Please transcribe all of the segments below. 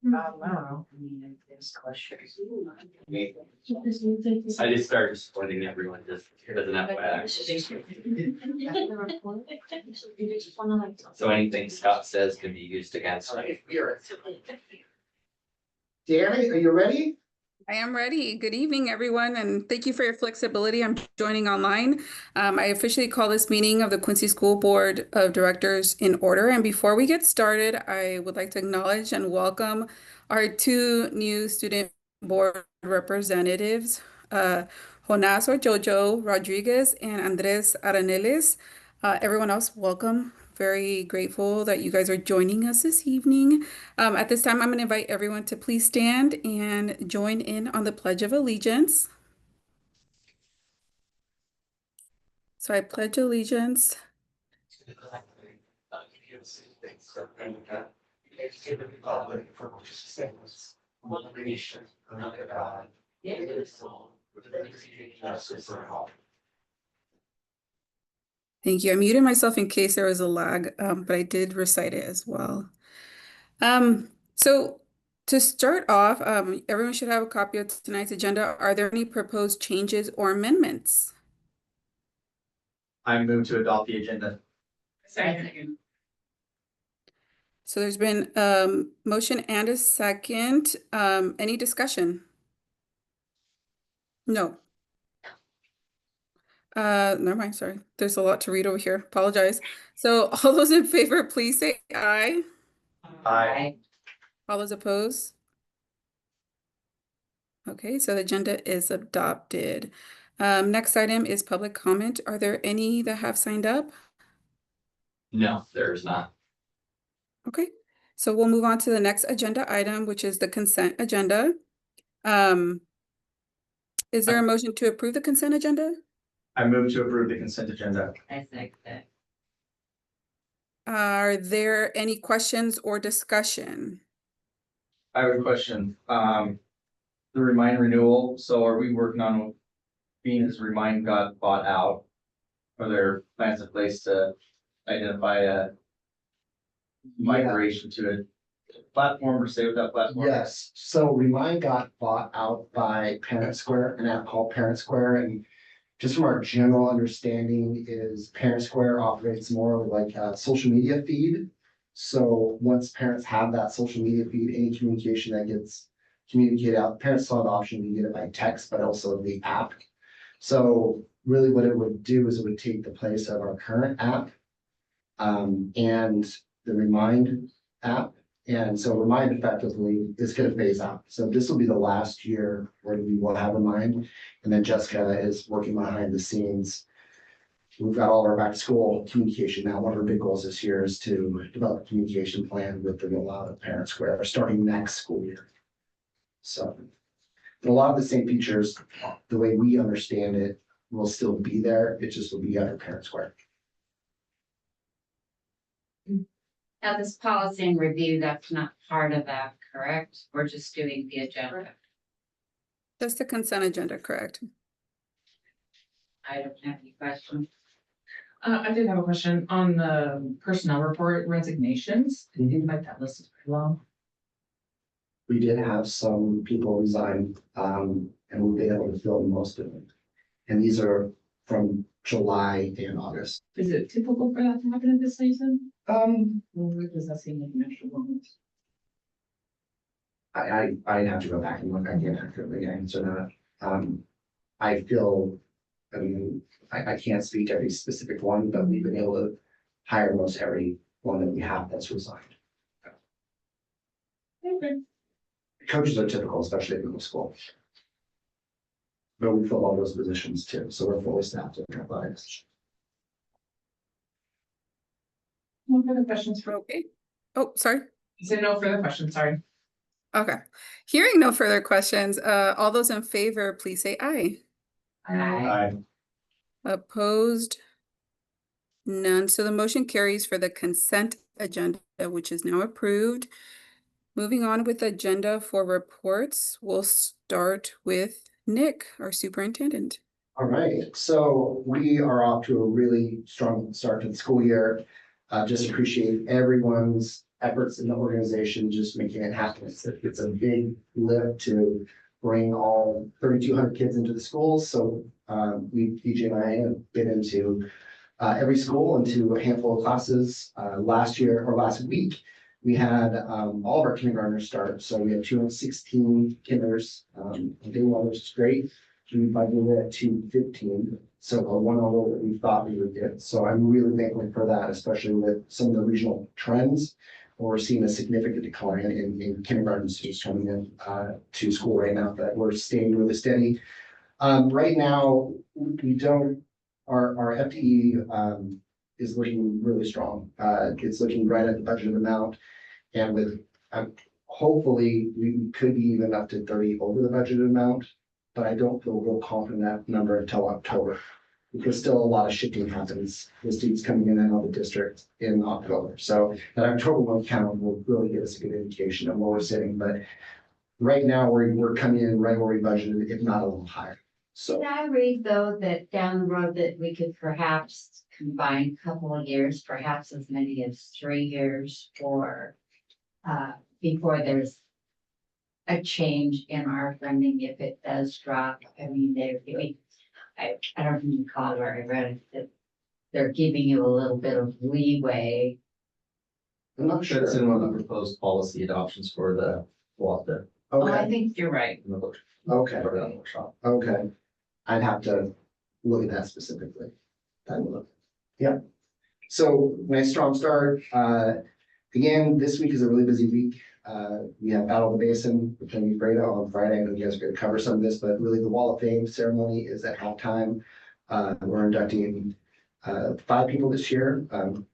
I don't know. I mean, there's questions. I just started splitting everyone just doesn't have back. So anything Scott says can be used against me. Danny, are you ready? I am ready. Good evening, everyone, and thank you for your flexibility. I'm joining online. I officially call this meeting of the Quincy School Board of Directors in order. And before we get started, I would like to acknowledge and welcome our two new student board representatives, Jonas or Jojo Rodriguez and Andres Aranelles. Everyone else, welcome. Very grateful that you guys are joining us this evening. At this time, I'm going to invite everyone to please stand and join in on the Pledge of Allegiance. So I pledge allegiance Thank you. I muted myself in case there was a lag, but I did recite it as well. So to start off, everyone should have a copy of tonight's agenda. Are there any proposed changes or amendments? I move to adopt the agenda. Second. So there's been a motion and a second. Any discussion? No. Never mind, sorry. There's a lot to read over here. Apologize. So all those in favor, please say aye. Aye. All those opposed? Okay, so the agenda is adopted. Next item is public comment. Are there any that have signed up? No, there's not. Okay, so we'll move on to the next agenda item, which is the consent agenda. Is there a motion to approve the consent agenda? I move to approve the consent agenda. I think that. Are there any questions or discussion? I have a question. The Remind renewal, so are we working on being as Remind got bought out? Are there plans in place to identify a migration to a platform or stay with that platform? Yes, so Remind got bought out by Parent Square, an app called Parent Square, and just from our general understanding is Parent Square operates more like a social media feed. So once parents have that social media feed, any communication that gets communicated out, parents still have the option to get it by text, but also the app. So really what it would do is it would take the place of our current app and the Remind app. And so Remind effectively is going to phase out. So this will be the last year where we will have Remind. And then Jessica is working behind the scenes. We've got all our back to school communication now. One of our big goals this year is to develop a communication plan with the rollout of Parent Square starting next school year. So a lot of the same features, the way we understand it, will still be there. It just will be under Parent Square. Now, this policy and review, that's not part of that, correct? We're just doing the agenda. Just the consent agenda, correct? I don't have any questions. I did have a question on the personnel report resignations. It seems like that list is pretty long. We did have some people resign, and we've been able to fill most of them. And these are from July and August. Is it typical for that to happen in this season? Or does that seem like an extra long? I'd have to go back and look. I can't accurately answer that. I feel, I mean, I can't speak to every specific one, but we've been able to hire most every one that we have that's resigned. Okay. Coaches are typical, especially at middle school. But we fill all those positions too, so we're fully staffed at athletics. No further questions for, Okay. Oh, sorry. you said no further questions, sorry. Okay. Hearing no further questions, all those in favor, please say aye. Aye. Opposed? None. So the motion carries for the consent agenda, which is now approved. Moving on with the agenda for reports, we'll start with Nick, our superintendent. All right, so we are off to a really strong start to the school year. Just appreciate everyone's efforts in the organization, just making it happen. It's a big lift to bring all 3,200 kids into the schools. So DJ and I have been into every school into a handful of classes. Last week, we had all of our kindergartners start. So we had 216 kinders on day one, which is great. We budgeted at 215. So a one over that we thought we would get. So I'm really thankful for that, especially with some of the regional trends. We're seeing a significant decline in kindergarten students coming in to school right now, but we're staying really steady. Right now, we don't, our FTE is looking really strong. It's looking right at the budgeted amount. And with, hopefully, we could be even up to 30 over the budgeted amount, but I don't feel real confident in that number until October. Because still a lot of shifting happens with students coming in and out of the district in October. So that October 1 count will really give us a good indication of where we're sitting. But right now, we're coming in right where we budgeted, if not a little higher. So Did I read though that down the road that we could perhaps combine a couple of years, perhaps as many as 3 years for before there's a change in our funding if it does drop? I mean, I don't recall where I read it, that they're giving you a little bit of leeway. I'm not sure. That's in one of the proposed policy adoptions for the water. Oh, I Okay, think you're right. okay, For the workshop. okay. I'd have to look at that specifically. Yep. So nice strong start. Again, this week is a really busy week. We have Battle of the Basin with Kenny Freda on Friday. I know you guys are going to cover some of this, but really the Wall of Fame ceremony is at halftime. We're inducting 5 people this year,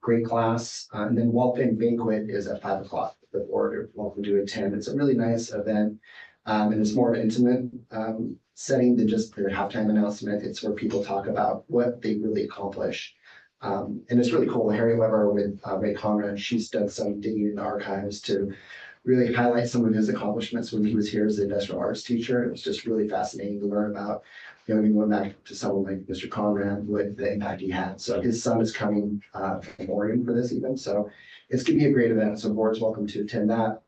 great class. And then Wall of Fame banquet is at 5 o'clock. The board are welcome to attend. It's a really nice event. And it's more of an intimate setting than just their halftime announcement. It's where people talk about what they really accomplish. And it's really cool. Harry Weber with Ray Conrad, she's done some digging in the archives to really highlight some of his accomplishments when he was here as an industrial arts teacher. It was just really fascinating to learn about, going back to someone like Mr. Conrad with the impact he had. So his son is coming from Oregon for this event. So it's going to be a great event. So board's welcome to attend that.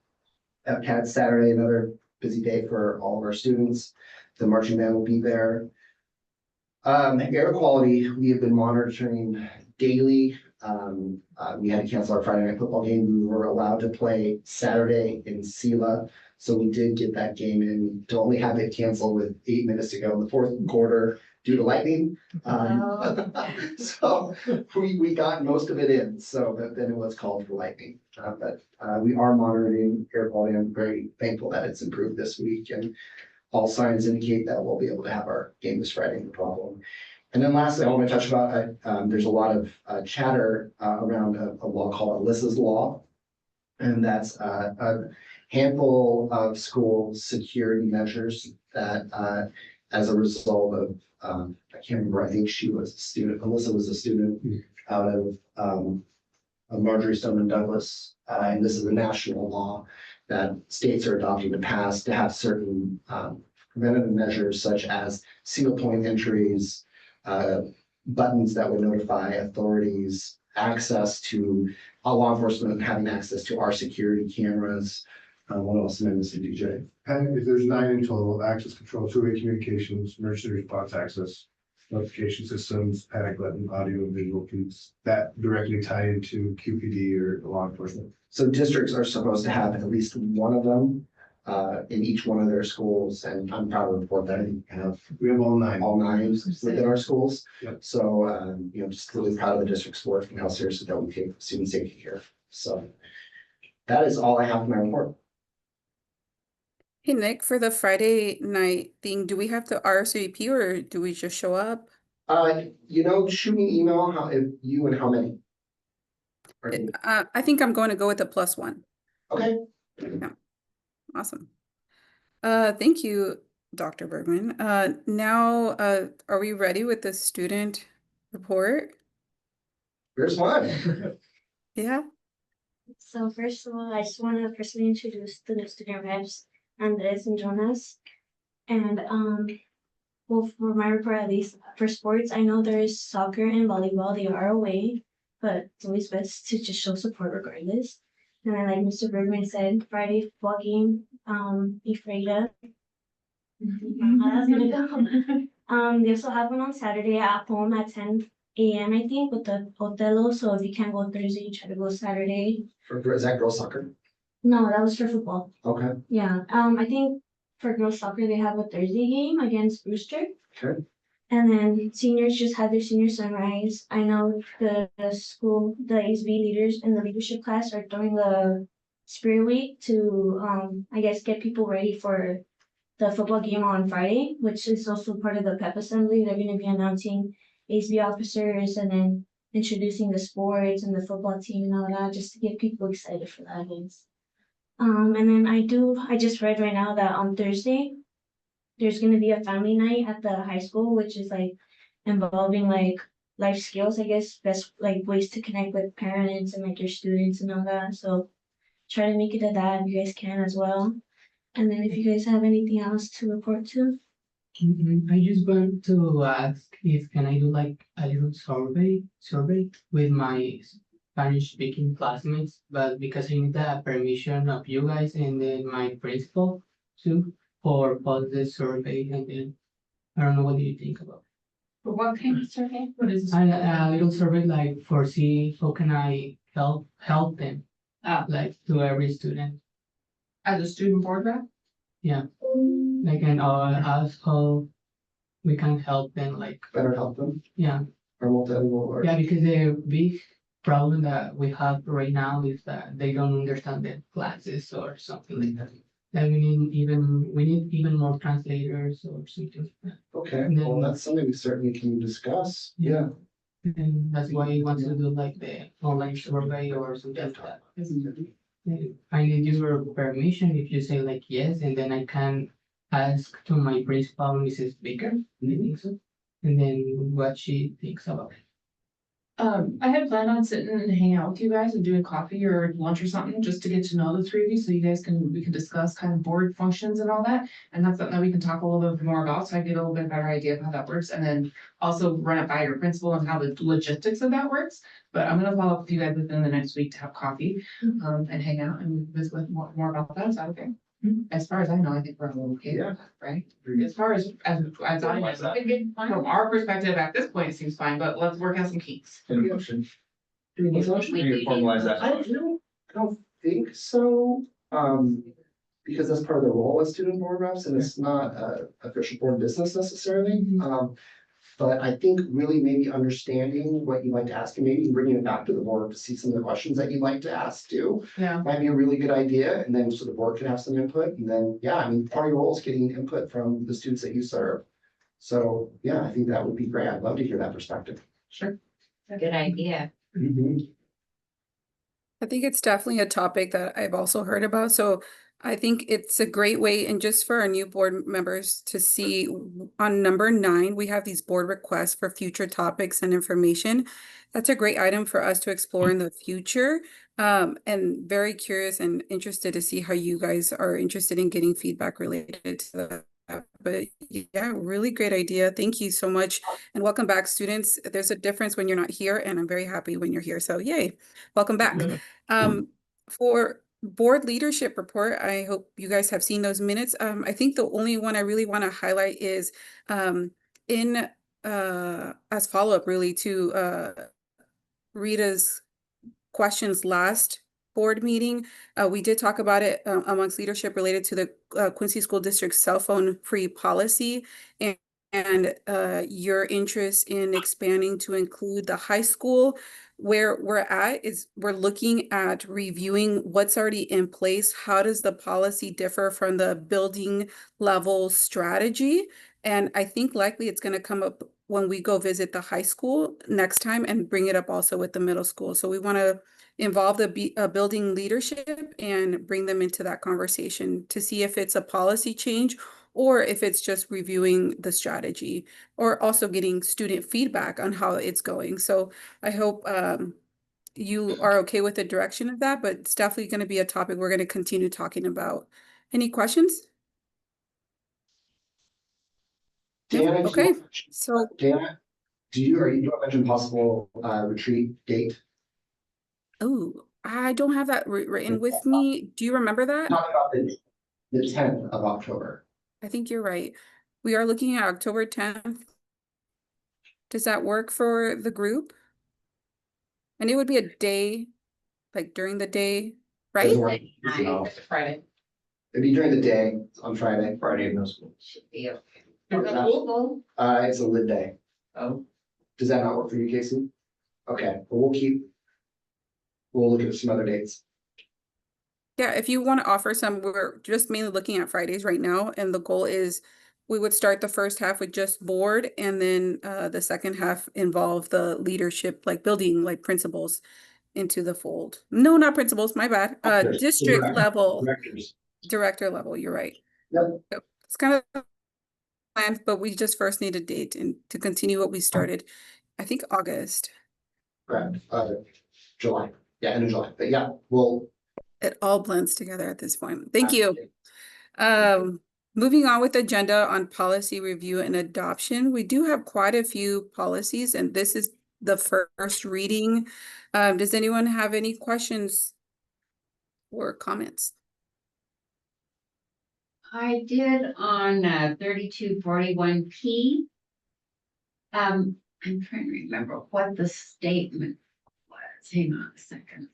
FCAT Saturday, another busy day for all of our students. The marching band will be there. Air quality, we have been monitoring daily. We had to cancel our Friday night football game. We were allowed to play Saturday in Sela. So we did get that game in to only have it canceled with 8 minutes to go in the fourth quarter due to lightning. So we got most of it in. So then it was called for lightning. But we are monitoring air quality. I'm very thankful that it's improved this week, and all signs indicate that we'll be able to have our game this Friday, no problem. And then lastly, I want to touch about, there's a lot of chatter around a law called Alyssa's Law. And that's a handful of school security measures that as a result of, I can't remember, I think she was a student, Alyssa was a student out of Marjorie Stoneman Douglas. And this is a national law that states are adopting to pass to have certain preventative measures such as single point entries, buttons that would notify authorities, access to law enforcement having access to our security cameras. What else am I missing, DJ? And if there's 9 in total, access control, two-way communications, emergency response access, notification systems, panic button, audio and visual feeds that directly tie into QPD or law enforcement. So districts are supposed to have at least one of them in each one of their schools, and I'm proud to report that I have We have all 9. all 9 within our schools. Yep. So, just really proud of the district's work and how seriously that we take student safety care. So that is all I have in my report. Hey, Nick, for the Friday night thing, do we have to RSVP or do we just show up? Shoot me an email if you and how many. I think I'm going to go with the +1. Okay. Awesome. Thank you, Dr. Bergman. Now, are we ready with the student report? Here's one. Yeah. So first of all, I just want to personally introduce the new student reps, Andres and Jonas. And well, for my report, at least for sports, I know there is soccer and volleyball. They are away, but it's always best to just show support regardless. And then like Mr. Bergman said, Friday football game, Ephrata. How that's gonna go. They also have one on Saturday at home at 10 a.m. I think with the Othello. So if you can't go Thursday, try to go Saturday. Is that girls soccer? No, that was for football. Okay, Yeah. I think for girls soccer they have a Thursday game against Brewster. okay. And then seniors just had their senior sunrise. I know the school, the ASB leaders in the leadership class are throwing the spirit week to I guess get people ready for the football game on Friday, which is also part of the pep assembly. They're gonna be announcing ASB officers and then introducing the sports and the football team and all that, just to get people excited for that. And then I just read right now that on Thursday, there's gonna be a family night at the high school, which is like involving like life skills, I guess, best like ways to connect with parents and like your students and all that. So try to make it to that if you guys can as well. And then if you guys have anything else to report to. I just want to ask if can I do like a little survey with my Spanish speaking classmates, but because I need the permission of you guys and then my principal too for post the survey, and then I don't know what do you think about For what kind of survey? What is it. A little survey like for see how can I help them like to every student. as a student board rep? Like and ask how we can help them like Better help them, yeah. or multilingual, or. Yeah, because the big problem that we have right now is that they don't understand the classes or something like that. That we need even more translators or something like that. Okay, And well, then- that's something we certainly can discuss. Yeah. And that's why he wants to do like the online survey or something like that. I need your permission if you say like yes, and then I can ask to my principal, Mrs. Baker, I think so. And then what she thinks about it. I had planned on sitting and hanging out with you guys and doing coffee or lunch or something, just to get to know the three of you, so you guys we can discuss kind of board functions and all that. And that's something that we can talk a little bit more about, so I get a little bit better idea of how that works, and then also run it by your principal and how the logistics of that works. But I'm gonna follow up with you guys within the next week to have coffee, and hang out and visit more about that. Is that okay? As far as I know, I think we're all okay with that, right? As far as I know, from our perspective at this point, it seems fine, but let's work out some kinks. Any motion? Do we need a motion? We need to formalize that. I don't think so, because that's part of the role as student board reps, and it's not a official board business necessarily. But I think really maybe understanding what you'd like to ask and maybe bringing it back to the board to see some of the questions that you'd like to ask too. Yeah. Might be a really good idea, and then so the board can have some input, and then, yeah, I mean, part of your role is getting input from the students that you serve. So, yeah, I think that would be great. I'd love to hear that perspective. Sure. Good idea. I think it's definitely a topic that I've also heard about. So I think it's a great way, and just for our new board members to see on number 9, we have these board requests for future topics and information. That's a great item for us to explore in the future. And very curious and interested to see how you guys are interested in getting feedback related to that. But yeah, really great idea. Thank you so much. And welcome back, students. There's a difference when you're not here, and I'm very happy when you're here. So yay, welcome back. For board leadership report, I hope you guys have seen those minutes. I think the only one I really want to highlight is in as follow-up really to Rita's questions last board meeting. We did talk about it amongst leadership related to the Quincy School District cell phone free policy and your interest in expanding to include the high school. Where we're at is we're looking at reviewing what's already in place. How does the policy differ from the building level strategy? And I think likely it's going to come up when we go visit the high school next time and bring it up also with the middle school. So we want to involve the building leadership and bring them into that conversation to see if it's a policy change or if it's just reviewing the strategy, or also getting student feedback on how it's going. So I hope you are okay with the direction of that, but it's definitely going to be a topic we're going to continue talking about. Any questions? Dana, Okay, so Dana, are you mention possible retreat date? oh, I don't have that written with me. Do you remember that? Talk about the 10th of October. I think you're right. We are looking at October 10th. Does that work for the group? And it would be a day, like during the day, right? Doesn't work, no. Friday. It'd be during the day on Friday. Friday, no school. Should be okay. Is that cool? It's a lid day. Oh. Does that not work for you, Casey? Okay, well, we'll look at some other dates. Yeah, if you want to offer some, we're just mainly looking at Fridays right now, and the goal is we would start the first half with just board, and then the second half involve the leadership, like building like principals into the fold. No, not principals, my bad. District level, Directors. director level, you're right. Yep. So it's kind of planned, but we just first need a date and to continue what we started, I think August. Correct, July, yeah, end of July, but yeah, It all blends together at this point. Thank you. Moving on with agenda on policy review and adoption, we do have quite a few policies, and this is the first reading. Does anyone have any questions or comments? I did on 3241P. I'm trying to remember what the statement was. Hang on a second.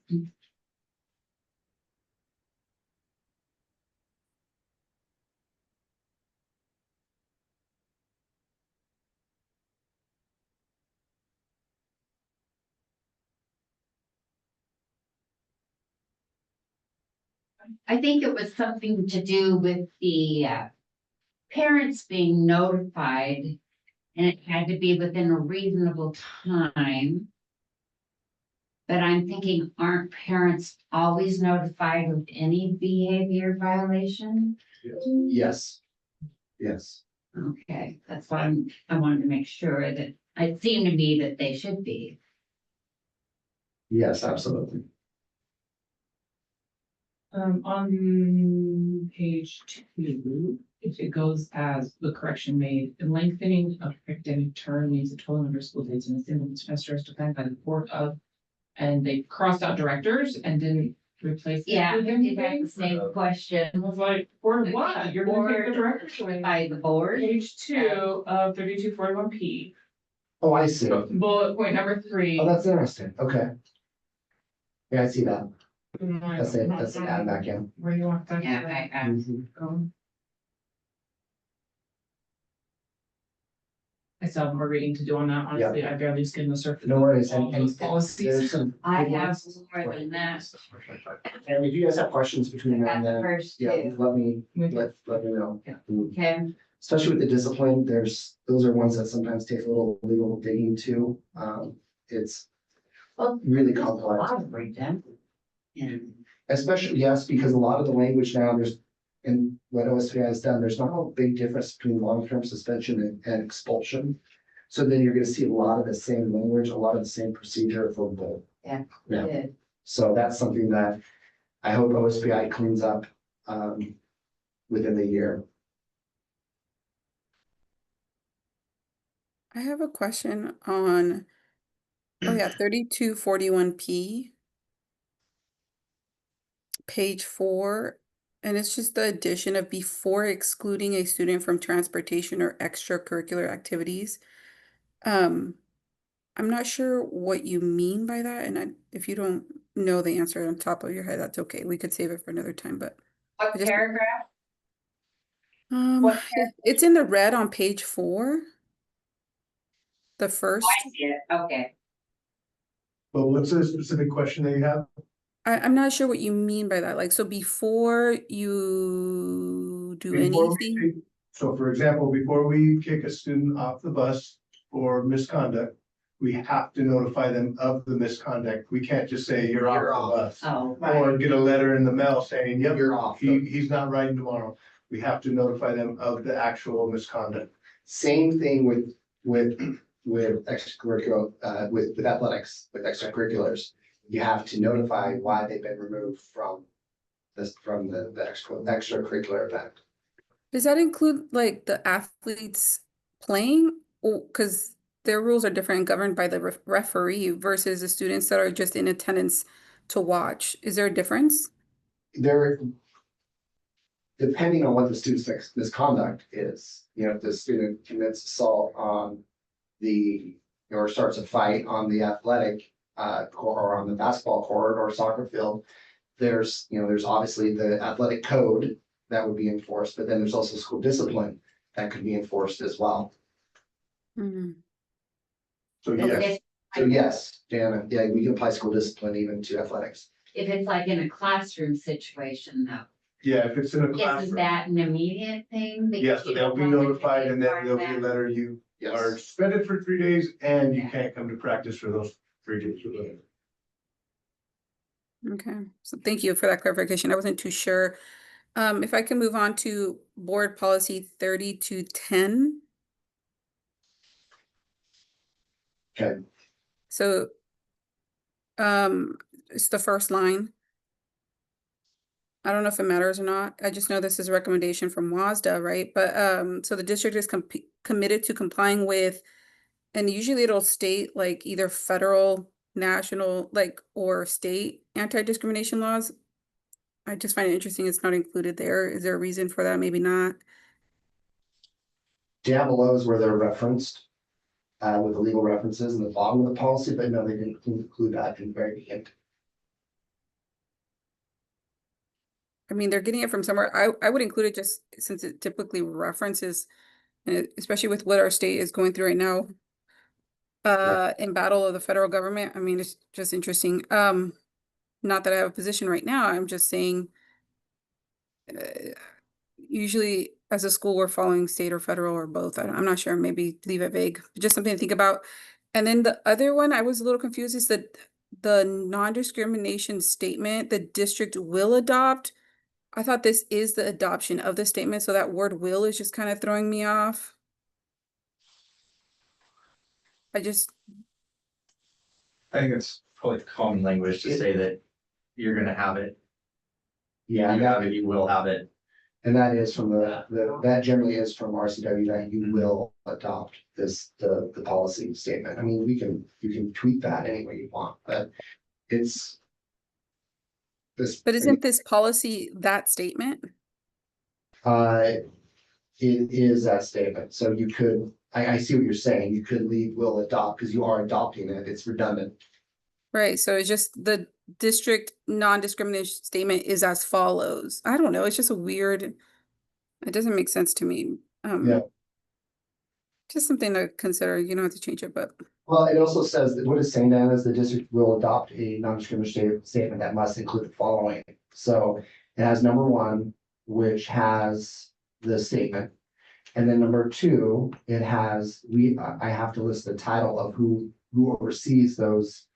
I think it was something to do with the parents being notified, and it had to be within a reasonable time. But I'm thinking, aren't parents always notified of any behavior violation? yes. Yes, Okay, that's why I wanted to make sure that it seemed to me that they should be. yes, absolutely. On page 2, if it goes as the correction made, the lengthening of academic term means the total number of school days in a single semester is defined by the board of, and they crossed out directors and didn't replace. it Yeah, with I did have anything. the same question. I was like, board of what? You're gonna take the directors away. By the board. Page 2 of 3241P, Oh, I see. Oh, bullet point number 3. that's interesting, okay. Yeah, I see that. That's it, that's an add back in. Where you want that? Yeah, Go. I still have more reading to do on that, honestly, I barely skimmed the surface. No worries, of all and those policies. there's some. I have more than that. And if you guys have questions between now and That's the then, first yeah, two. let me know. Yeah. Okay, Especially with the discipline, those are ones that sometimes take a little legal digging too. It's well, really there's a complex. lot of breakdown. And Especially, yes, because a lot of the language now, and what OSPI has done, there's not a big difference between long-term suspension and expulsion. So then you're gonna see a lot of the same language, a lot of the same procedure for both. Yeah. Yeah, good. so that's something that I hope OSPI cleans up, within the year. I have a question on, oh yeah, 3241P. Page 4, and it's just the addition of before excluding a student from transportation or extracurricular activities. I'm not sure what you mean by that, and if you don't know the answer on top of your head, that's okay. We could save it for another time, but I What just- paragraph? What it's in the red on page 4. The first. I see it, okay. But what's the specific question that you have? I'm not sure what you mean by that. Like, so before you do Before we anything, take- So for example, before we kick a student off the bus for misconduct, we have to notify them of the misconduct. We can't just say, you're You're off the bus. Oh, Or get a letter in the mail saying, yep, You're off. he's not riding tomorrow. We have to notify them of the actual misconduct. Same thing with extracurricular, with athletics, with extracurriculars. You have to notify why they've been removed from the extracurricular event. does that include like the athletes playing? Or because their rules are different and governed by the referee versus the students that are just in attendance to watch. Is there a difference? There, depending on what the student's misconduct is, if the student commits assault on or starts a fight on the athletic court or on the basketball court or soccer field, there's obviously the athletic code that would be enforced, but then there's also school discipline that could be enforced as well. Mhm. So If yes, it's- So yes, Dan, yeah, we can apply school discipline even to athletics. If it's like in a classroom situation though, yeah, if it's in a isn't classroom, that an immediate thing? Because yes, so you they'll don't be want them to notified and then part there'll of be a that? letter, you are Yes. suspended for 3 days and you Yeah. can't come to practice for those 3 days. Okay, so thank you for that clarification. I wasn't too sure. If I can move on to board policy 3210. Okay, So, it's the first line. I don't know if it matters or not. I just know this is a recommendation from WASDA, right? But, so the district is committed to complying with, and usually it'll state like either federal, national, like, or state anti-discrimination laws. I just find it interesting it's not included there. Is there a reason for that? Maybe not. down below is where they're referenced with the legal references in the bottom of the policy, but no, they didn't include that in the very beginning. I mean, they're getting it from somewhere. I would include it just since it typically references, especially with what our state is going through right now. In battle of the federal government. I mean, it's just interesting. Not that I have a position right now. I'm just saying, usually as a school, we're following state or federal or both. I'm not sure. Maybe leave it vague. Just something to think about. And then the other one I was a little confused is that the non-discrimination statement the district will adopt. I thought this is the adoption of the statement, so that word will is just kind of throwing me off. I just, I think it's probably common language to say that you're gonna have it. Yeah, You have it, you will have it. and that is from that generally is from RCW that you will adopt the policy statement. I mean, you can tweak that any way you want, but it's this. but isn't this policy that statement? It is that statement, so you could, I see what you're saying, you could leave will adopt, because you are adopting it, it's redundant. Right, so it's just the district non-discrimination statement is as follows. I don't know, it's just a weird, it doesn't make sense to me. Yeah. Just something to consider. You don't have to change it, but Well, it also says that what it's saying then is the district will adopt a non-discriminatory statement that must include the following. So it has number 1, which has the statement. And then number 2, it has, I have to list the title of who oversees those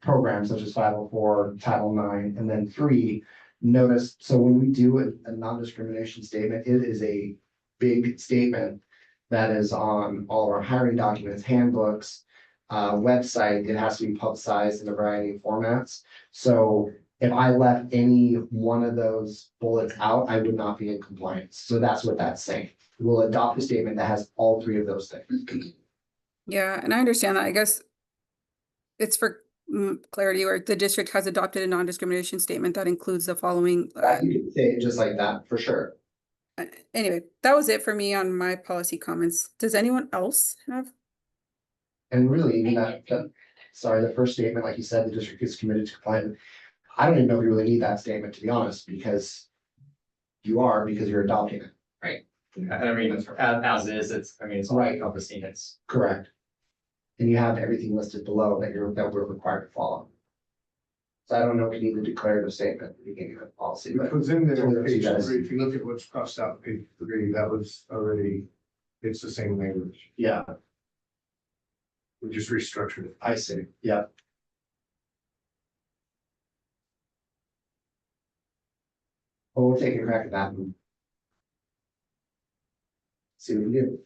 programs such as 504, Title IX, and then 3, notice, so when we do a non-discrimination statement, it is a big statement that is on all of our hiring documents, handbooks, website. It has to be publicized in a variety of formats. So if I left any one of those bullets out, I would not be in compliance. So that's what that's saying. We'll adopt a statement that has all 3 of those things. yeah, and I understand that. I guess it's for clarity, or the district has adopted a non-discrimination statement that includes the following. You can say it just like that for sure. Anyway, that was it for me on my policy comments. Does anyone else have? And really, even sorry, the first statement, like you said, the district is committed to complying. I don't even know if you really need that statement, to be honest, because you're adopting it. Right. And I mean, as is, it's all Right. encompassing, it's. Correct. And you have everything listed below that we're required to follow. So I don't know if you need the declarative statement at the beginning of the policy, but It was in there Totally on up to you page guys. 3, if you look at what's crossed out, page 3, that was already, it's the same language, yeah, we just restructured it. I see, yeah. Well, we'll take a crack at that and see what we do.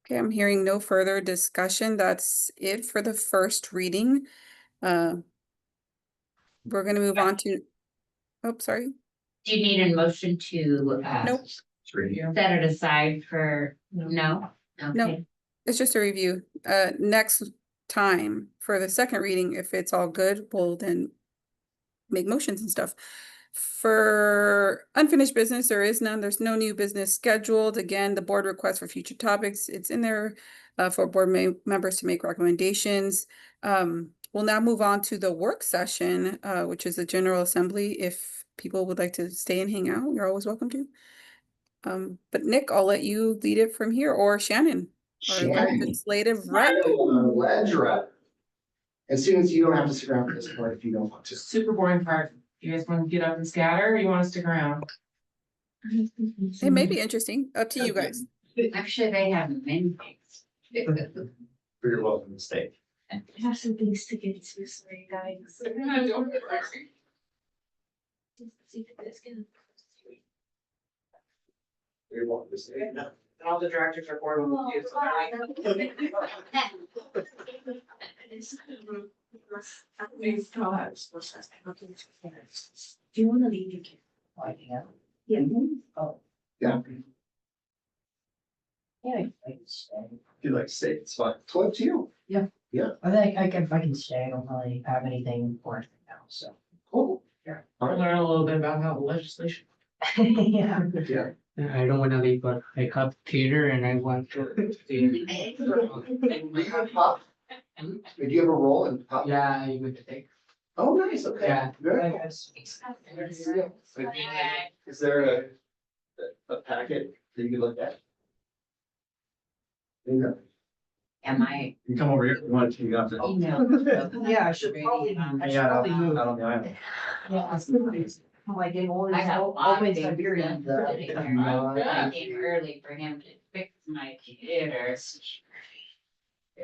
Okay, I'm hearing no further discussion. That's it for the first reading. We're gonna move on to, oh, sorry. Do you need a motion to Nope. set it aside for, no? No. Okay. It's just a review. Next time for the second reading, if it's all good, we'll then make motions and stuff. For unfinished business, there is none. There's no new business scheduled. Again, the board request for future topics, it's in there for board members to make recommendations. We'll now move on to the work session, which is the General Assembly. If people would like to stay and hang out, you're always welcome to. But Nick, I'll let you lead it from here, or Shannon, our Shannon. legislative rep. Ledge rep. And students, you don't have to stick around for this part if you don't want to. Super boring part. You guys want to get up and scatter, or you want to stick around? It may be interesting, up to you guys. I'm sure they have many things. You're welcome to stay. I have some things to get to, sorry guys. See if this can. You're welcome to stay. And all the directors are bored with you, so Do you wanna leave? You can. Yeah. Oh. Yeah. Yeah. If you'd like to stay, it's fine. It's up to you. I think I can stay. I don't really have anything important now, so. Cool. learn a little bit about how the legislation. Yeah. Yeah. I don't wanna leave, but I cut theater and I want to. Pop. Do you have a role in pop? Yeah, I would take. Oh, nice, okay. Yeah. Very cool. Is there a packet that you could look at? Yeah. Am I You come over here, if you want to, you have to. email? Yeah, I should probably, move. Not on the island. Like in all I these got a lot of open things Siberian. sitting here. I came early for him to fix my computer.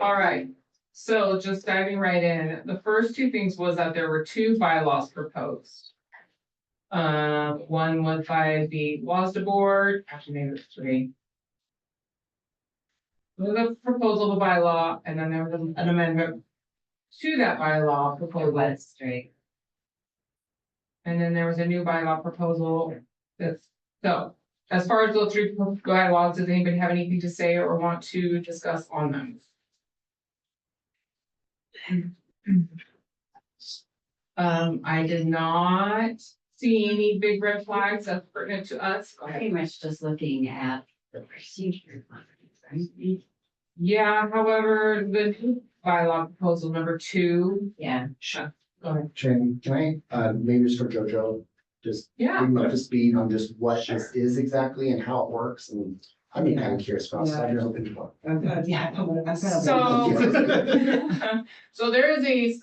All right, so just diving right in, the first two things was that there were two bylaws proposed. One was by the WASDA board, actually maybe it's three. There was a proposal of a bylaw, and then there was an amendment to that bylaw proposal. West Street. And then there was a new bylaw proposal that's, so, as far as those three bylaws, does anybody have anything to say or want to discuss on them? I did not see any big red flags that's pertinent to us. Go ahead. Pretty much just looking at the procedure. Right? Yeah, however, the new bylaw proposal number 2, Yeah. go ahead. Shannon, can I, maybe just for JoJo, just Yeah. bring up to speed on just what this is exactly and how it works, and I'd be kind of curious about, so I know open to Yeah. So there is a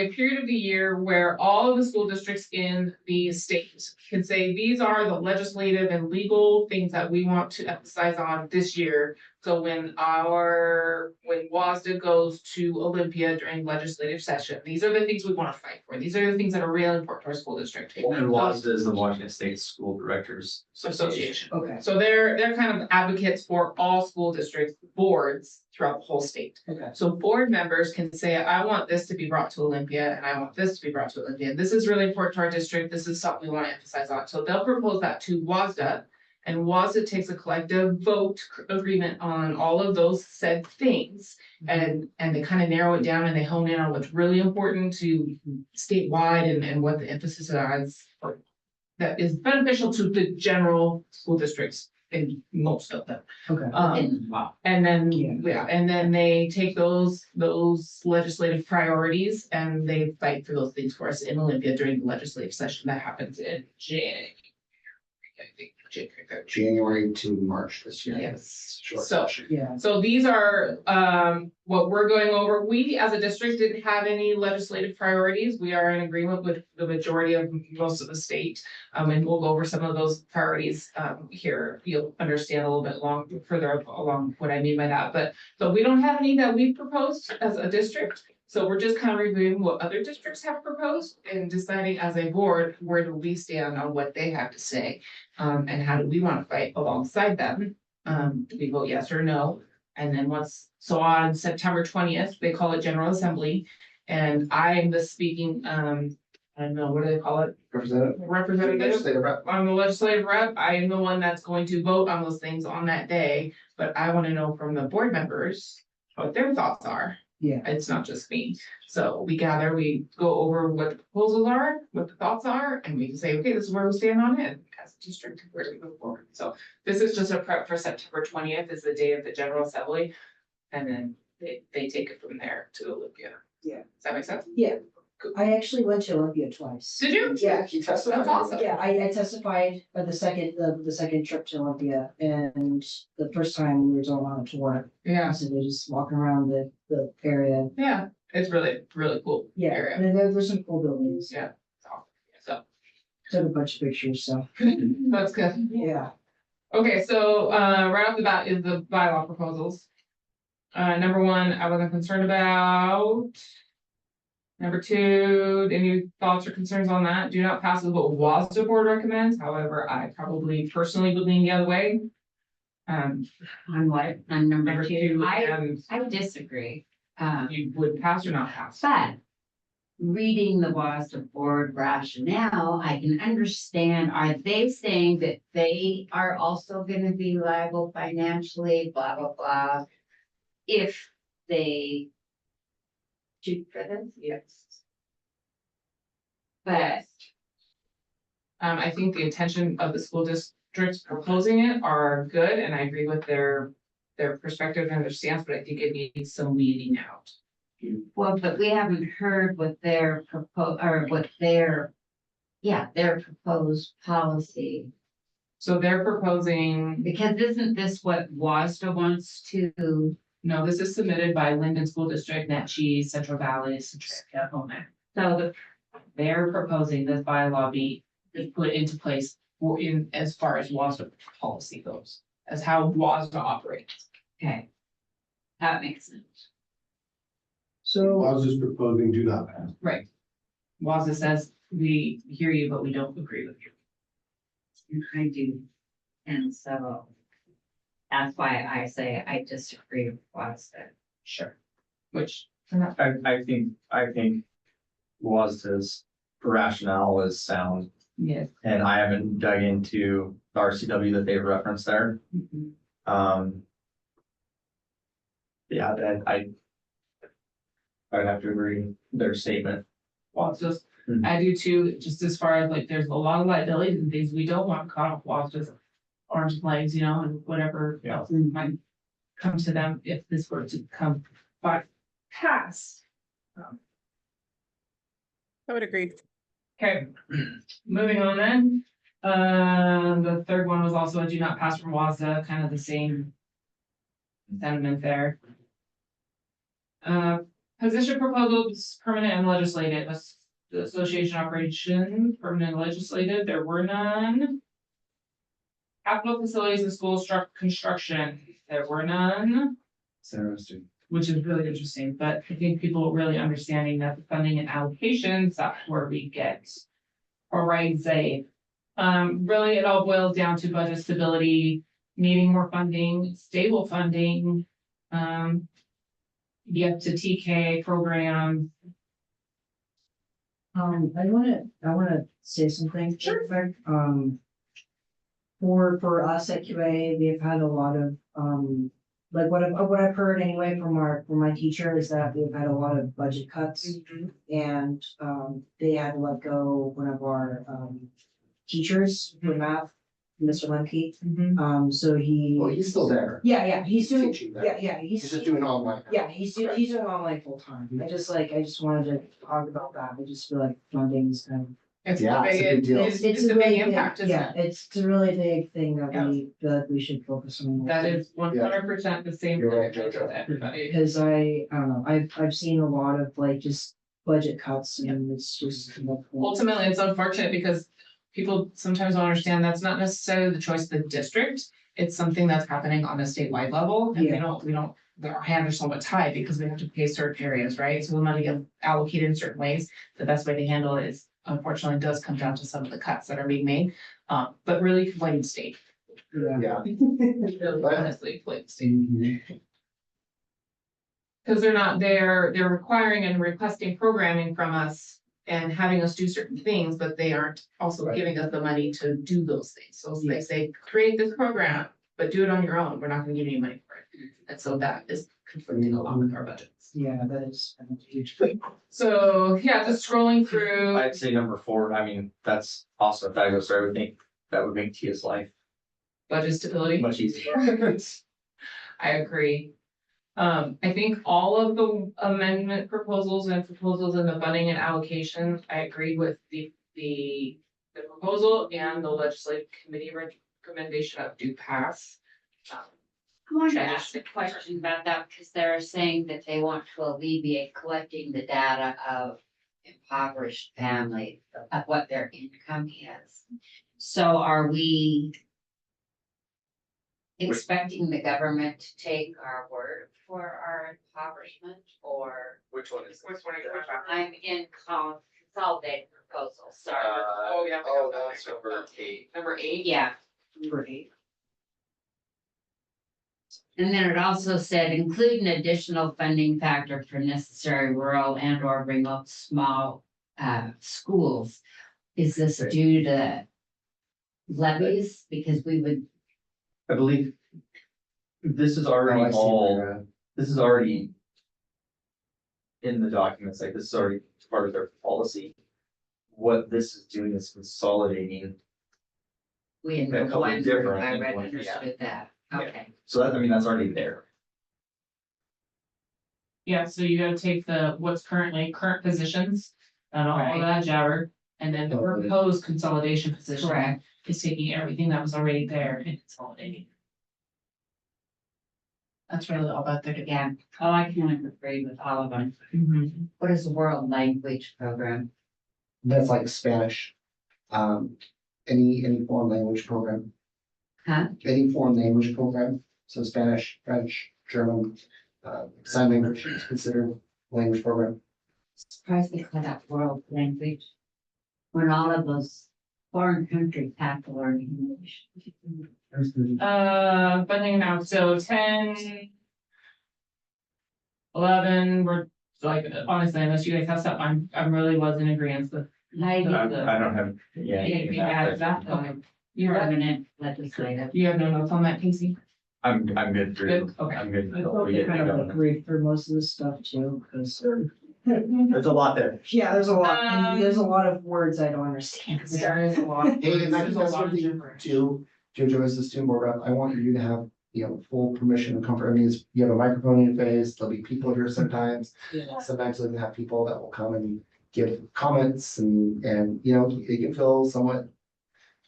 period of the year where all of the school districts in the state can say, these are the legislative and legal things that we want to emphasize on this year. So when WASDA goes to Olympia during legislative session, these are the things we want to fight for. These are the things that are really important to our school district. And WASDA is the Washington State School Directors Association. Okay. So they're kind of advocates for all school districts, boards throughout the whole state. Okay. So board members can say, I want this to be brought to Olympia and I want this to be brought to Olympia. This is really important to our district. This is something we want to emphasize on. So they'll propose that to WASDA. And WASDA takes a collective vote agreement on all of those said things. And they kind of narrow it down and they hone in on what's really important to statewide and what the emphasis is for that is beneficial to the general school districts in most of them. Okay. And then, and then they take those legislative priorities and they fight for those things for us in Olympia during the legislative session that happens in January. I think January to March this year. Yes. Short So- session. Yeah. So these are what we're going over. We as a district didn't have any legislative priorities. We are in agreement with the majority of most of the state. And we'll go over some of those priorities here. You'll understand a little bit further along what I mean by that. But so we don't have any that we've proposed as a district. So we're just kind of reviewing what other districts have proposed and deciding as a board, where do we stand on what they have to say? And how do we want to fight alongside them? Do we vote yes or no? And then so on September 20th, they call it General Assembly. And I'm the speaking, I don't know, what do they call it? Representative. Legislative rep. I'm the legislative rep. I am the one that's going to vote on those things on that day. but I wanna know from the board members what their thoughts are. Yeah. It's not just me. So we gather, we go over what the proposals are, what the thoughts are, and we can say, okay, this is where we stand on it as a district, where we move forward. So this is just a prep for September 20th is the day of the General Assembly. And then they take it from there to Olympia. Yeah. Does that make sense? Yeah. I actually went to Olympia twice. Did you? Yeah. He testified. That's awesome. Yeah, I testified for the second trip to Olympia, and the first time we were going on a tour. Yeah, So we just walking around the area. yeah, it's really, really cool Yeah, area. and there's some cool buildings. Yeah. So, Took a bunch of pictures, so, that's good. yeah. Okay, so, right off the bat is the bylaw proposals. Number one, I wasn't concerned about. Number two, any thoughts or concerns on that? Do not pass is what WASDA board recommends, however, I probably personally would lean the other way. On what, on number Number two, two, I and disagree. you would pass or not pass? But reading the WASDA board rationale, I can understand, are they saying that they are also gonna be liable financially, blah, blah, blah? If they shoot for this? Yes. But I think the intention of the school districts proposing it are good, and I agree with their perspective and their stance, but I think it needs some weeding out. well, but we haven't heard what their their proposed policy. So they're proposing, Because isn't this what WASDA wants to, no, this is submitted by Linden School District, Netchie, Central Valley, Centralia, Home. so They're proposing this bylaw be put into place for in as far as WASDA policy goes, as how WASDA operates. okay. That makes sense. So, I was just proposing do not pass. Right. WASDA says, we hear you, but we don't agree with you. I do. And so that's why I say I disagree with WASDA. Sure. Which, I think WASDA's rationale is sound, yes. and I haven't dug into the RCW that they've referenced there. Yeah, that I'd have to agree with their statement. WASDA's, Mhm. I do too, just as far as like, there's a lot of liabilities and things we don't want caught off WASDA's arms and legs, you know, and whatever Yeah. else might come to them if this were to come by pass. I would agree. Okay, moving on then. The third one was also a do not pass from WASDA, kind of the same sentiment there. Position proposals, permanent and legislative, the association operation, permanent and legislative, there were none. Capital facilities and school construction, there were none, It's interesting. which is really interesting, but I think people really understanding that the funding and allocations, that's where we get. Or right, say, really it all boils down to budget stability, needing more funding, stable funding. Get to TK program. I wanna say something. Sure. Quick. For us at QA, we've had a lot of, like what I've heard anyway from my teacher is that we've had a lot of budget cuts. And, they had to let go one of our, teachers for math, Mr. Lemke. So he. Well, he's still there. Yeah, he's doing, Teaching there. yeah, He's just doing online. now. Yeah, he's doing online full time. I just wanted to talk about that. I just feel like funding's kind of. It's Yeah, a it's a big, big deal. it's a big impact, isn't Yeah, it? it's a really big thing that Yeah. we feel like we should focus on. That is 100% the same. You're right, for Jojo. everybody. Because I don't know, I've seen a lot of like just budget cuts and it's just. Ultimately, it's unfortunate because people sometimes don't understand that's not necessarily the choice of the district. It's something that's happening on a statewide level and Yeah. we don't, our hands are somewhat tied because we have to pay certain areas, right? So the money gets allocated in certain ways. The best way to handle it is unfortunately does come down to some of the cuts that are being made. But really blame the state. Yeah. Yeah. Really, honestly, blame the state. Because they're requiring and requesting programming from us and having us do certain things, but they aren't also Right. giving us the money to do those things. So they say, create this program, but do it on your own. We're not gonna give you any money for it. And so that is conflicting a lot with our budgets. Yeah, that is a huge. So, yeah, just scrolling through. I'd say number 4, I mean, that's awesome. If that goes through, I would think that would make Tia's life Budget stability. much easier. I agree. I think all of the amendment proposals and proposals in the funding and allocation, I agree with the proposal and the legislative committee recommendation of do pass. I want to ask a question about that because they're saying that they want to alleviate collecting the data of impoverished families, of what their income is. So are we expecting the government to take our word for our impoverishment, or? Which one is? Which one are you talking about? I'm in consolidated proposal, sorry. Oh, yeah. Oh, that's number 8. Number 8. Yeah, Great. and then it also said include an additional funding factor for necessary rural and or remote small schools. Is this due to levies? Because we would, I believe this is Oh, I already see all, where, this is already in the documents, like this is already part of their policy. What this is doing is consolidating. we had A couple one different group, I in read one, understood that, Yeah. okay. So that, I mean, that's already there. Yeah, so you gotta take what's current positions and all of that jabber, and then the Okay. proposed consolidation position. Correct. Is taking everything that was already there and consolidating. That's really all about the. Yeah, oh, I can agree with all of them. What is the world language program? that's like Spanish. Any foreign language program, Huh? any foreign language program, so Spanish, French, German, sign language is considered language program. Surprised they call that world language. When all of those foreign countries have to learn English. Funding now, so 10. 11, we're like, honestly, unless you guys have something, I'm really was in agreement with. I don't have, yeah. anything about that. Okay. You're permanent legislative. You have no notes on that, Casey? I'm good through, Good, okay. I'm good. I hope they kind of like read through most of this stuff too, because. There's a lot there. Yeah, there's a lot, and there's a lot of words I don't understand. There is a lot. Hey, and I There's think a that's lot what of you gibberish. do, Jojo, as the student board rep, I want you to have, full permission and comfort. I mean, you have a microphone in your face, there'll be people here sometimes. Yeah. Sometimes you'll have people that will come and give comments and, it can feel somewhat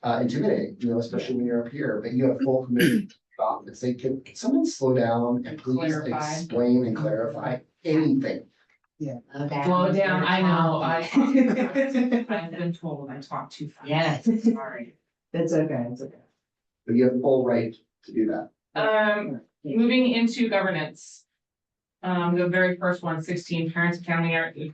intimidating, especially when you're up here, but you have full permission to stop and say, can someone slow down and please Clarify. explain and clarify anything? Slow down, I know, I've been told I talk too fast. Yes. Sorry. It's okay, it's okay. But you have full right to do that. Moving into governance. The very first one, 16, parents and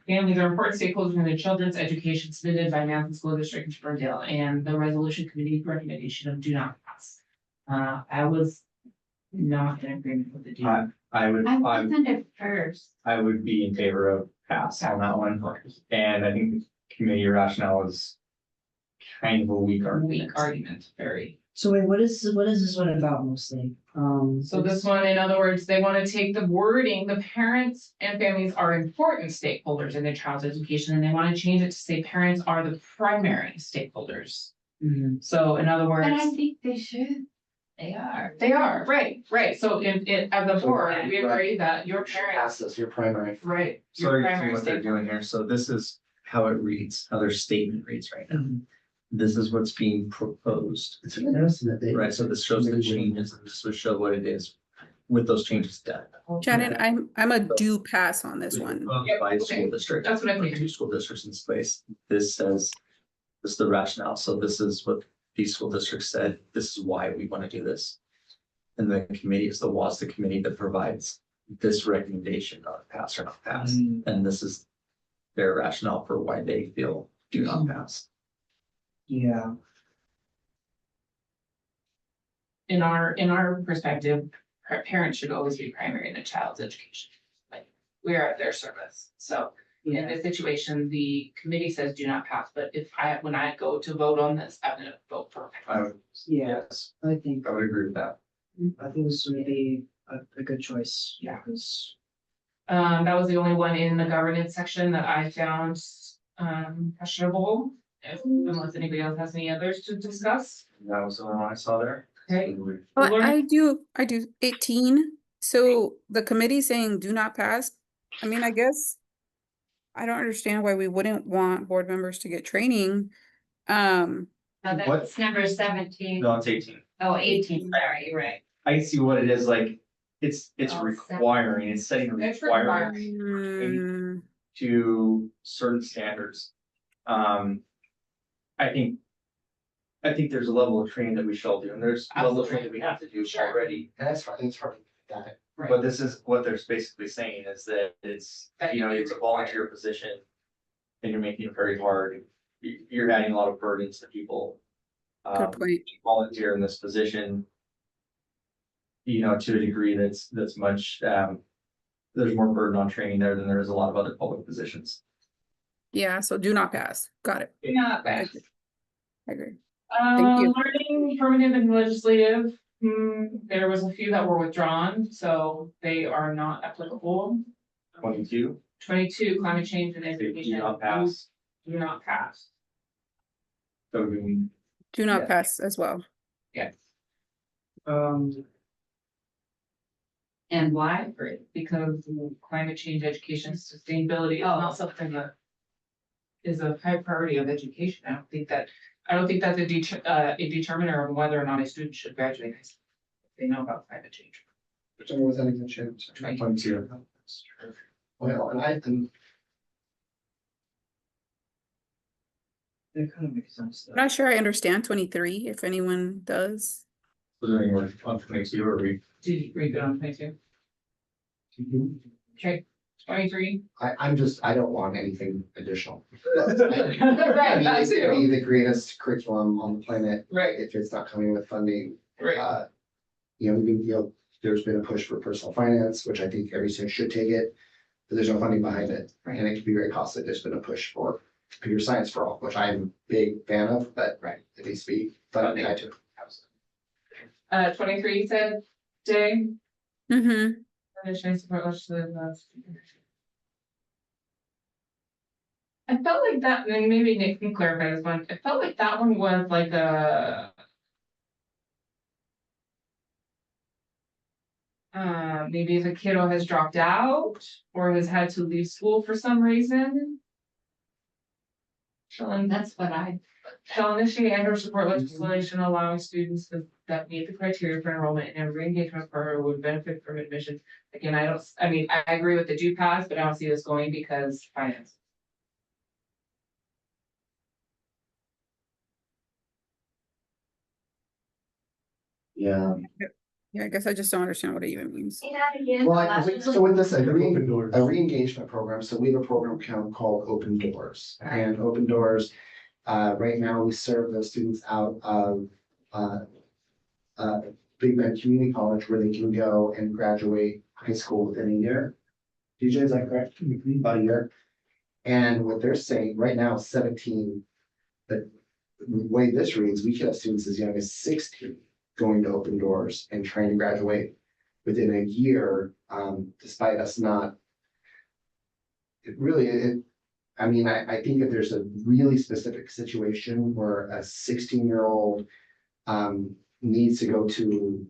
families are important stakeholders in their children's education submitted by Madison School District in Ferndale, and the resolution committee recommendation of do not pass. I was not in agreement with the do. I wasn't at first. I would be in favor of pass on that one. And I think the committee rationale is kind of a weak argument. Weak argument, very. So wait, what is this one about mostly? So this one, in other words, they want to take the wording, the parents and families are important stakeholders in their child's education, and they want to change it to say parents are the primary stakeholders. Mhm. So in other words. But I think they should. They are. They are, right. So as a board, we agree that your Pass parents, this, your primary. right. your Sorry to see primary what they're doing here. So this is how it reads, how their statement reads right now. This is what's being proposed, It's interesting that they. right? So this shows the changes, and this would show what it is with those changes done. Shannon, I'm a do pass on this one. Yep, By okay. school district. That's what I figured. Two school districts in this place. This says, this is the rationale. So this is what these school districts said. This is why we want to do this. And the committee is the committee that provides this recommendation on pass or not pass. And this is their rationale for why they feel do not pass. Yeah, In our perspective, parents should always be primary in a child's education. Like, we are at their service. So in yeah, this situation, the committee says do not pass, but when I go to vote on this, I'm gonna vote for. I would, yeah, yes, I think, I would agree with that. I think this would be a good choice. Yeah. Because That was the only one in the governance section that I found, questionable. Unless anybody else has any others to discuss. That was the only one I saw there. Okay. Well, Lauren? I do 18. So the committee saying do not pass. I mean, I guess I don't understand why we wouldn't want board members to get training. No, What? that's number 17. No, it's 18. Oh, 18, sorry, you're right. I see what it is like. It's Oh, requiring, it's setting a It's requirement Mm, to certain standards. I think there's a level of training that we shall do, and there's a level of training that we have to do Sure. already. And that's fine, it's hard that. But this is what they're basically saying is that it's, you know, it's a volunteer position. And you're making it very hard. You're adding a lot of burdens to people. good point. Volunteer in this position. You know, to a degree that's much, there's more burden on training there than there is a lot of other public positions. Yeah, so do not pass. Got it. Not bad. I agree. Thank you. Learning, permanent and legislative, there was a few that were withdrawn, so they are not applicable. 22, 22, climate change and they education. do not pass. Do not pass. So we, Do not Yeah. pass as well. Yes. And why? Because climate change, education, sustainability is not something that is a high priority of education. I don't think that's a determiner of whether or not a student should graduate high school. If they know about climate change. Whichever was anything changed. 22. Well, and it kind of makes sense. I'm not sure I understand 23, if anyone does. Was there any more on 22 or we? Did you read it on 22? Okay, 23. I don't want anything additional. Right, I mean, that it could be too. the greatest curriculum on the planet, Right, if it's not coming with funding. right. There's been a push for personal finance, which I think every student should take it, but there's no funding behind it, and it can be very costly. There's been a push for computer science for all, which I'm a big fan of, but it needs to be funded. I too. 23 said, Jay. Mm-hmm. Should support legislative. I felt like that, and maybe Nick can clarify this one. I felt like that one was like maybe if a kiddo has dropped out or has had to leave school for some reason. That's what I, Shall initiate and or support legislation allowing students that meet the criteria for enrollment in a re-engagement program would benefit from admission. Again, I agree with the do pass, but I don't see this going because finance. Yeah. Yeah, I guess I just don't understand what it even means. Well, so with this, Open doors. a re-engagement program, so we have a program called Open Doors. And Open Doors, right now, we serve those students out of Big Bend Community College where they can go and graduate high school within a year. DJ, is that correct? About a year. And what they're saying right now, 17, but the way this reads, we could have students as young as 16 going to Open Doors and trying to graduate within a year, despite us not. I think if there's a really specific situation where a 16-year-old needs to go to,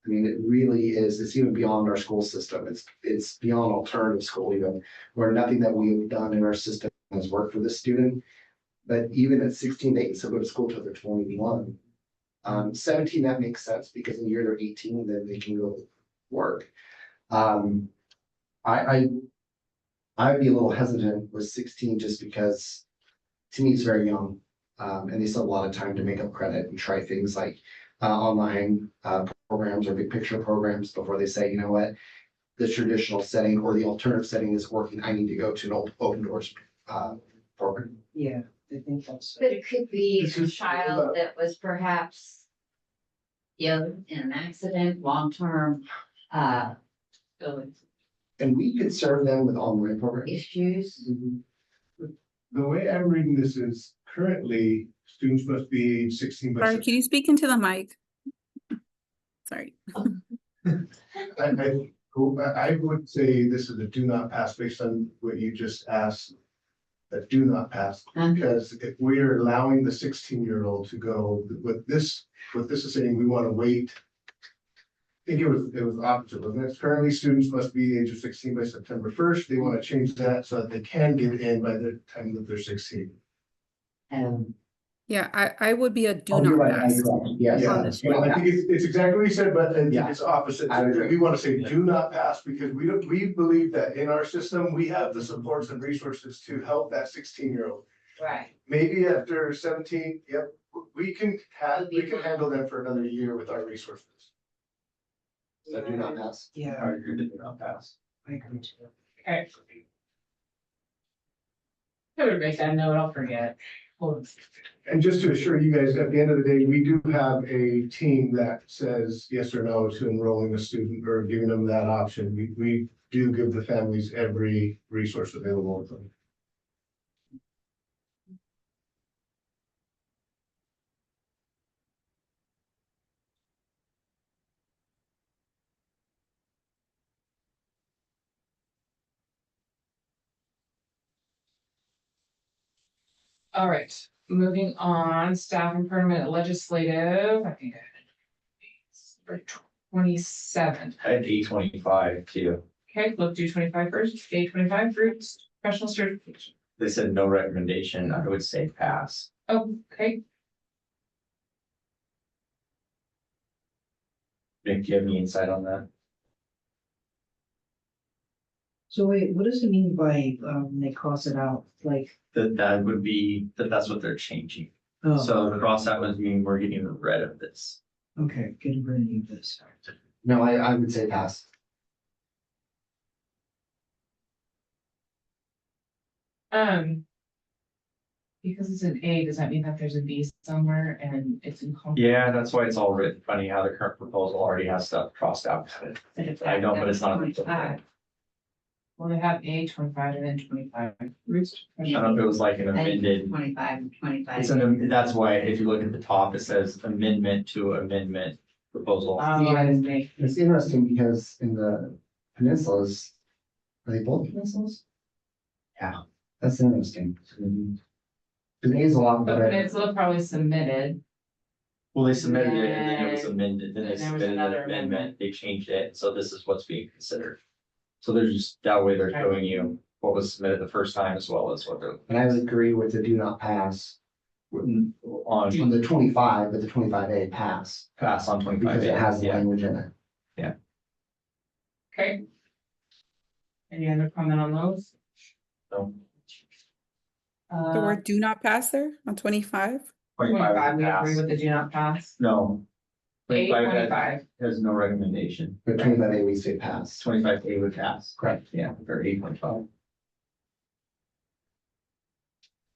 it really is, it's even beyond our school system. It's beyond alternative school even, where nothing that we've done in our system has worked for the student. But even at 16, they can still go to school till they're 21. 17, that makes sense because in the year they're 18, then they can go work. I'd be a little hesitant with 16 just because to me it's very young. And they still have a lot of time to make up credit and try things like online programs or big picture programs before they say, you know what, the traditional setting or the alternative setting is working. I need to go to an Open Doors program. Yeah, I think that's. but it could be This a is- child that was perhaps ill in an accident, long-term, And we could serve them with online programs. issues. The way I'm reading this is currently students must be age 16 by Sorry, can you speak into the mic? Sorry. I would say this is a do not pass based on what you just asked. That do not pass, because if we're allowing the 16-year-old to go, what this is saying, we want to wait. I think it was opposite, wasn't it? Currently, students must be the age of 16 by September 1st. They want to change that so that they can get in by the time that they're 16. Yeah, I would be a do Oh, you're not right, I pass. correct. Yes. On Yeah, this so I think it's exactly what you said, but Yeah. it's opposite. I agree. We want to say do not pass because we believe that in our system, we have the supports and resources to help that 16-year-old. Right. Maybe after 17, yep, we can handle them for another year with our resources. So do not pass. Yeah, I agree with do not pass. I agree too. Okay. I would make that note, I'll forget. Hold on. And just to assure you guys, at the end of the day, we do have a team that says yes or no to enrolling a student or giving them that option. We do give the families every resource available to them. All right, moving on, staff and permanent legislative, I think I had. For 27. I had A25 too. Okay, let's do 25 first. A25 groups, professional certification. They said no recommendation. I would say pass. Okay, Nick, do you have any insight on that? So wait, what does it mean by, they cross it out, like, That would be, that's what they're changing. oh, So the cross out would mean we're getting rid of this. okay, getting rid of this. No, I would say pass. because it's an A, does that mean that there's a B somewhere and it's in? Yeah, that's why it's all written funny how the current proposal already has stuff crossed out. I know, but it's not. 25. Well, they have A25 and then 25. Roots. I don't know if it was like an amended, 25 and 25. it's that's why if you look at the top, it says amendment to amendment proposal. I see. It's interesting because in the peninsulas, are they both peninsulas? Yeah, that's interesting. The A is a lot But better. Peninsula probably submitted. Well, they submitted it and then it was Yeah. amended, then they And there was submitted another an amendment, they changed it, so this is what's being considered. So there's just, that way they're showing you what was submitted the first time as well as what they're. And I would agree with the do not pass On on the 25, but the 25A pass pass on 25. because it has the Yeah. language in it. Okay. Any other comment on those? So The word do not pass there on 25. 25, we agree pass. with the do not pass. No. 25 A25. has no recommendation. But 25A we say pass. 25A would pass. Correct. Yeah, or 8.5.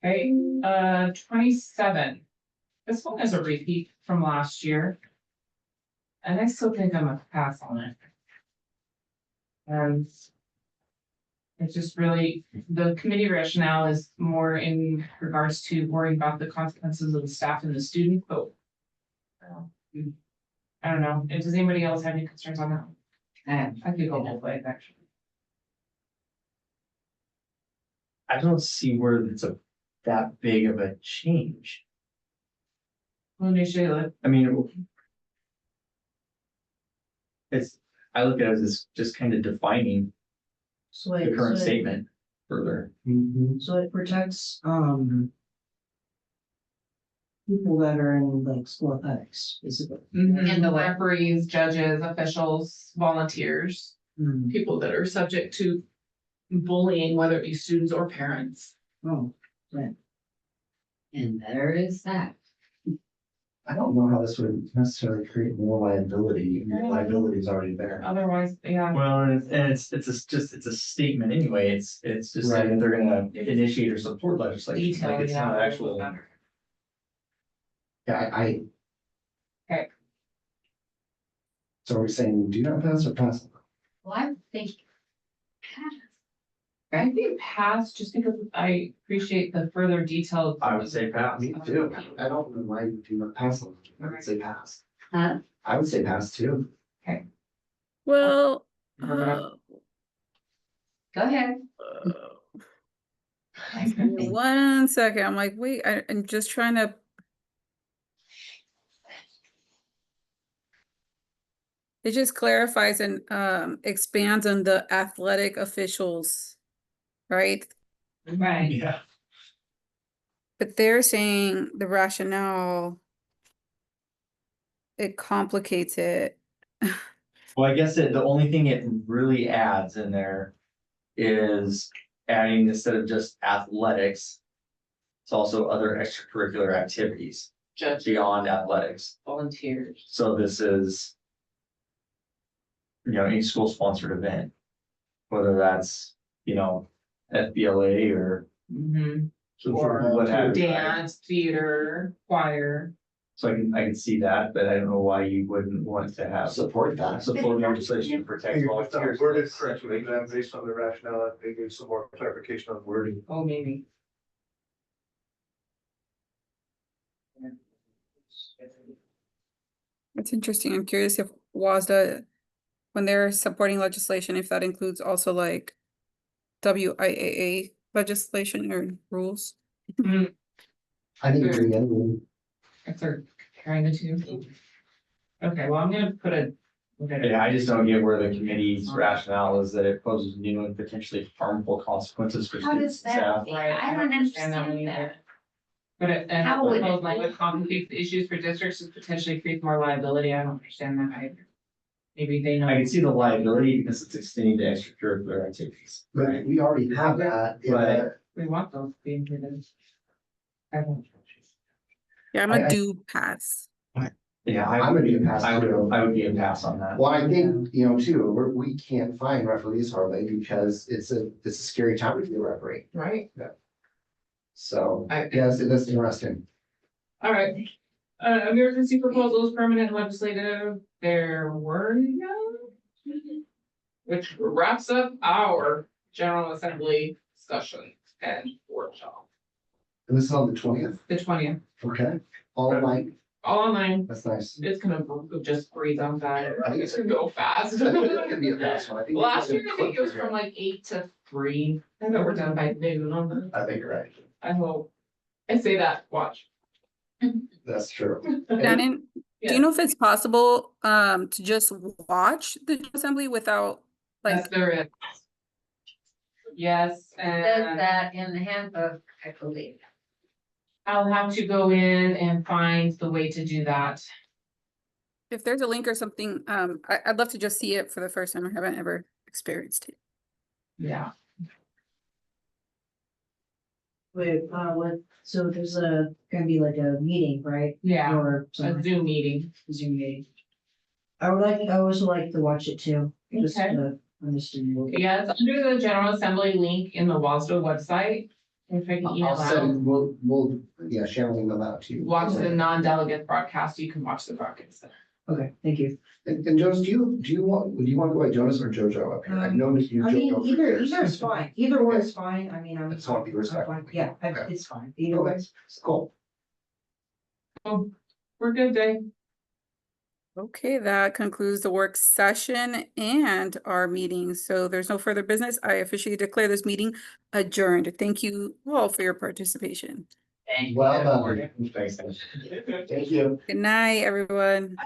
Okay, 27. This one is a repeat from last year. And I still think I'm a pass on it. It's just really, the committee rationale is more in regards to worrying about the consequences of the staff and the student, but. I don't know, does anybody else have any concerns on that? I could go both ways, actually. I don't see where it's that big of a change. Well, Shayla, I mean. I look at it as just kind of defining So the current statement further. So it protects, people that are in like school athletics, basically. And the what? referees, judges, officials, volunteers, Hmm. people that are subject to bullying, whether it be students or parents. Oh, right. And there is that. I don't know how this would necessarily create more liability. Liability is already there. Otherwise, yeah. Well, and it's a statement anyway. It's just saying that they're gonna initiate or support legislation. Like it's not actual. Yeah, I. Okay. So are we saying do not pass or pass? Well, I think. I think pass, just because I appreciate the further detailed. I would say pass. Me too. I don't know why you do not pass on. I would say pass. Huh? I would say pass too. Well, We're gonna- Go ahead. one second. I'm like, wait, I'm just trying to. It just clarifies and expands on the athletic officials, right? Right. Yeah. But they're saying the rationale, it complicates it. Well, I guess the only thing it really adds in there is adding instead of just athletics, it's also other extracurricular activities Judge beyond athletics. volunteers. So this is, any school sponsored event, whether that's, FBLA or Or what have you. dance, theater, choir. So I can see that, but I don't know why you wouldn't want to have Support that. support legislation to protect volunteers. Worded correctly, then based on the rationale, maybe some more clarification on wording. Oh, maybe. It's interesting. I'm curious if WASDA, when they're supporting legislation, if that includes also like WIAA legislation or rules. I think it's again, If they're comparing the two. Okay, well, I'm gonna put a. Yeah, I just don't get where the committee's rationale is that it poses new and potentially harmful consequences for How does students and staff. that, I don't understand one either. that. But it, and How would it- like complicates the issues for districts and potentially create more liability. I don't understand that either. Maybe they know. I can see the liability because it's extending to extracurricular activities. but we already have that in the, We want those being hidden. I don't. Yeah, I'm I- a I- do pass. Yeah, I'm gonna be a pass I too. would be a pass on that. Well, I think, too, we can't find referees hardly because it's a scary time to be a referee. Right, So, I- yes, that's interesting. all right. Emergency proposals, permanent legislative, there were no. Which wraps up our General Assembly discussion and workshop, And this is on the 20th, the 20th, okay? All of mine, all online. that's nice. It's gonna just breathe on that. I think It's gonna go fast. It's gonna be a fast one. I think it's Last gonna year, I think it was click from like 8 to 3. I bet we're done by noon on that. I think you're right. I hope. I say that, watch. That's true. Shannon, do Yeah. you know if it's possible to just watch the General Assembly without Yes, like, there is. Yes, Does and that in the handbook, I believe. I'll have to go in and find the way to do that. if there's a link or something, I'd love to just see it for the first time. I haven't ever experienced it. Yeah. Wait, what, so there's gonna be like a meeting, right? Yeah, Or a some Zoom meeting. Zoom meeting. I would also like to watch it too, just Okay. to understand what. Yeah, it's under the General Assembly link in the WASDA website. If I can I'll email out, send, yeah, Sharon will email that out to you. watch the non-delegate broadcast, you can watch the broadcast. Okay, thank you. And Jonas, do you want to go by Jonas or Jojo up here? I've known you. I mean, Jojo for either years. is fine, either one is fine, I mean, I'm. Just want to be respectful. I'm fine. Yeah, Okay. it's fine, either way. Okay, cool. We're good, Dave. Okay, that concludes the work session and our meeting. So there's no further business. I officially declare this meeting adjourned. Thank you all for your participation. Well done. Thanks. Thank you. Good night, everyone.